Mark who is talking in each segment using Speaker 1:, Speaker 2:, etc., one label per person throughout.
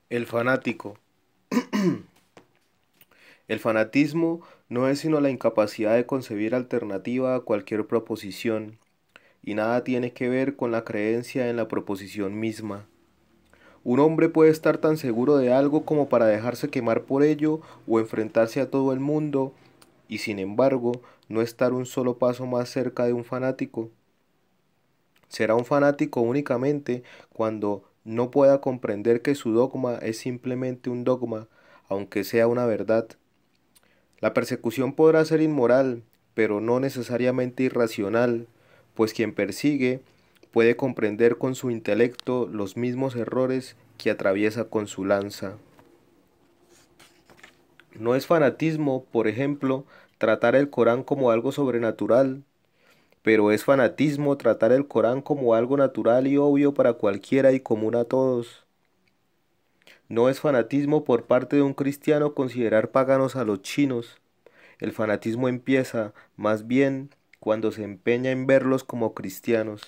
Speaker 1: El fanático. El fanatismo no es sino la incapacidad de concebir alternativa a cualquier proposición, y nada tiene que ver con la creencia en la proposición misma. Un hombre puede estar tan seguro de algo como para dejarse quemar por ello o enfrentarse a todo el mundo, y sin embargo no estar un solo paso más cerca de un fanático. Será un fanático únicamente cuando no pueda comprender que su dogma es simplemente un dogma, aunque sea una verdad. La persecución podrá ser inmoral, pero no necesariamente irracional, pues quien persigue puede comprender con su intelecto los mismos errores que atraviesa con su lanza. No es fanatismo, por ejemplo, tratar el Corán como algo sobrenatural, pero es fanatismo tratar el Corán como algo natural y obvio para cualquiera y común a todos. No es fanatismo por parte de un cristiano considerar paganos a los chinos. El fanatismo empieza, más bien, cuando se empeña en verlos como cristianos.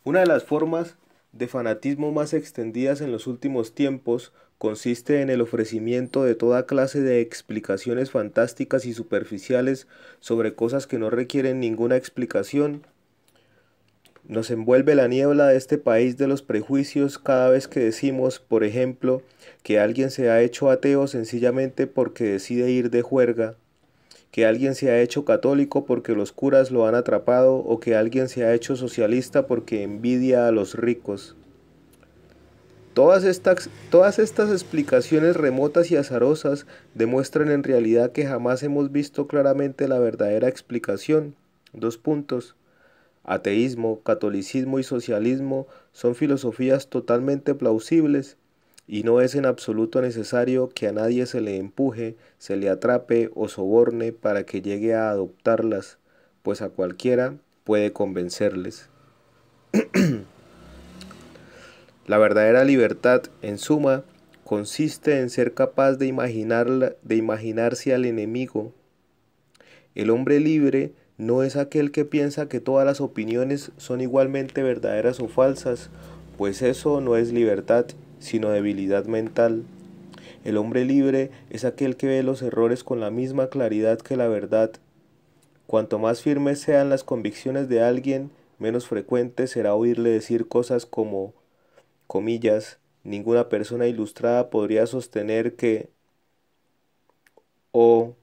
Speaker 1: Una de las formas de fanatismo más extendidas en los últimos tiempos consiste en el ofrecimiento de toda clase de explicaciones fantásticas y superficiales sobre cosas que no requieren ninguna explicación. Nos envuelve la niebla de este país de los prejuicios cada vez que decimos, por ejemplo, que alguien se ha hecho ateo sencillamente porque decide ir de juerga, que alguien se ha hecho católico porque los curas lo han atrapado o que alguien se ha hecho socialista porque envidia a los ricos. Todas estas explicaciones remotas y azarosas demuestran en realidad que jamás hemos visto claramente la verdadera explicación. Dos puntos. Ateísmo, catolicismo y socialismo son filosofías totalmente plausibles y no es en absoluto necesario que a nadie se le empuje, se le atrape o soborne para que llegue a adoptarlas, pues a cualquiera puede convencerles. La verdadera libertad, en suma, consiste en ser capaz de imaginarse al enemigo. El hombre libre no es aquel que piensa que todas las opiniones son igualmente verdaderas o falsas, pues eso no es libertad, sino debilidad mental. El hombre libre es aquel que ve los errores con la misma claridad que la verdad. Cuanto más firmes sean las convicciones de alguien, menos frecuente será oírle decir cosas como, comillas, ninguna persona ilustrada podría sostener que, o,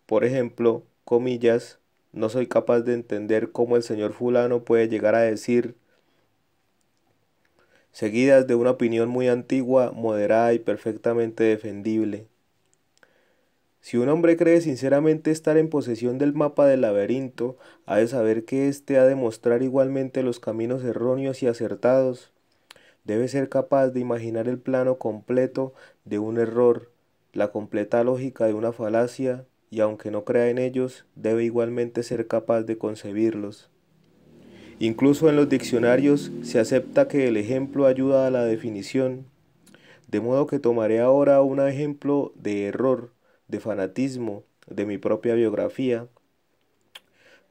Speaker 1: por ejemplo, comillas, no soy capaz de entender cómo el señor fulano puede llegar a decir, seguidas de una opinión muy antigua, moderada y perfectamente defendible. Si un hombre cree sinceramente estar en posesión del mapa del laberinto, ha de saber que éste ha de mostrar igualmente los caminos erróneos y acertados. Debe ser capaz de imaginar el plano completo de un error, la completa lógica de una falacia, y aunque no crea en ellos, debe igualmente ser capaz de concebirlos. Incluso en los diccionarios se acepta que el ejemplo ayuda a la definición, de modo que tomaré ahora un ejemplo de error, de fanatismo, de mi propia biografía,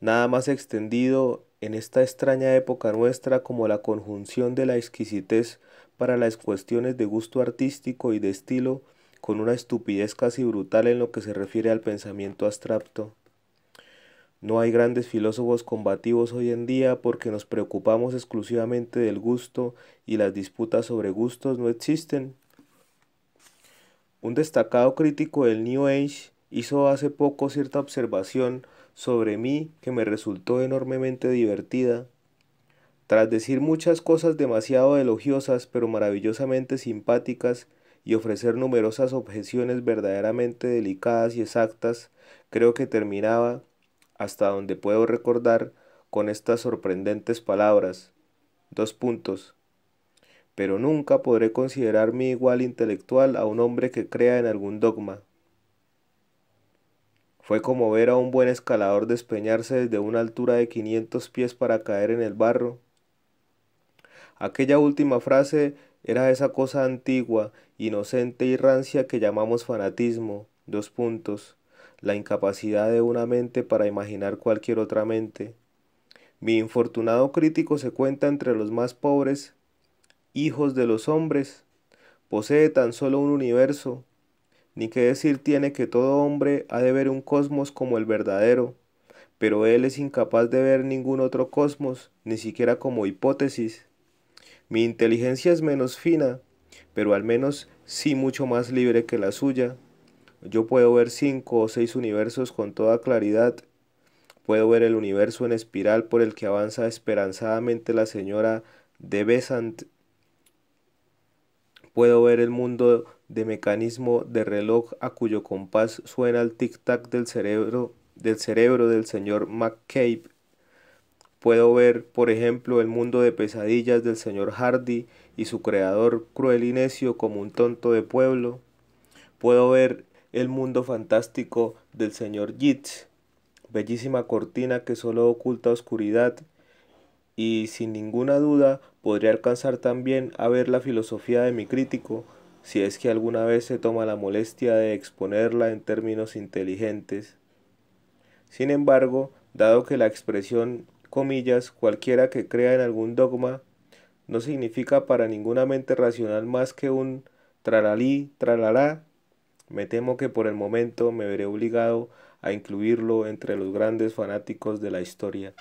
Speaker 1: nada más extendido en esta extraña época nuestra como la conjunción de la exquisitez para las cuestiones de gusto artístico y de estilo, con una estupidez casi brutal en lo que se refiere al pensamiento abstracto. No hay grandes filósofos combativos hoy en día porque nos preocupamos exclusivamente del gusto y las disputas sobre gustos no existen. Un destacado crítico del New Age hizo hace poco cierta observación sobre mí que me resultó enormemente divertida. Tras decir muchas cosas demasiado elogiosas pero maravillosamente simpáticas y ofrecer numerosas objeciones verdaderamente delicadas y exactas, creo que terminaba, hasta donde puedo recordar, con estas sorprendentes palabras. Dos puntos. Pero nunca podré considerarme igual intelectual a un hombre que crea en algún dogma. Fue como ver a un buen escalador despeñarse desde una altura de 500 pies para caer en el barro. Aquella última frase era esa cosa antigua, inocente y rancia que llamamos fanatismo. Dos puntos. La incapacidad de una mente para imaginar cualquier otra mente. Mi infortunado crítico se cuenta entre los más pobres hijos de los hombres, posee tan solo un universo, ni qué decir tiene que todo hombre ha de ver un cosmos como el verdadero, pero él es incapaz de ver ningún otro cosmos, ni siquiera como hipótesis. Mi inteligencia es menos fina, pero al menos sí mucho más libre que la suya. Yo puedo ver 5 o 6 universos con toda claridad. Puedo ver el universo en espiral por el que avanza esperanzadamente la señora de Besant. Puedo ver el mundo de mecanismo de reloj a cuyo compás suena el tic-tac del cerebro del señor McCabe. Puedo ver, por ejemplo, el mundo de pesadillas del señor Hardy y su creador cruel y necio como un tonto de pueblo. Puedo ver el mundo fantástico del señor Yeats, bellísima cortina que solo oculta oscuridad, y sin ninguna duda podría alcanzar también a ver la filosofía de mi crítico, si es que alguna vez se toma la molestia de exponerla en términos inteligentes. Sin embargo, dado que la expresión comillas cualquiera que crea en algún dogma no significa para ninguna mente racional más que un traralí, tralalá, me temo que por el momento me veré obligado a incluirlo entre los grandes fanáticos de la historia.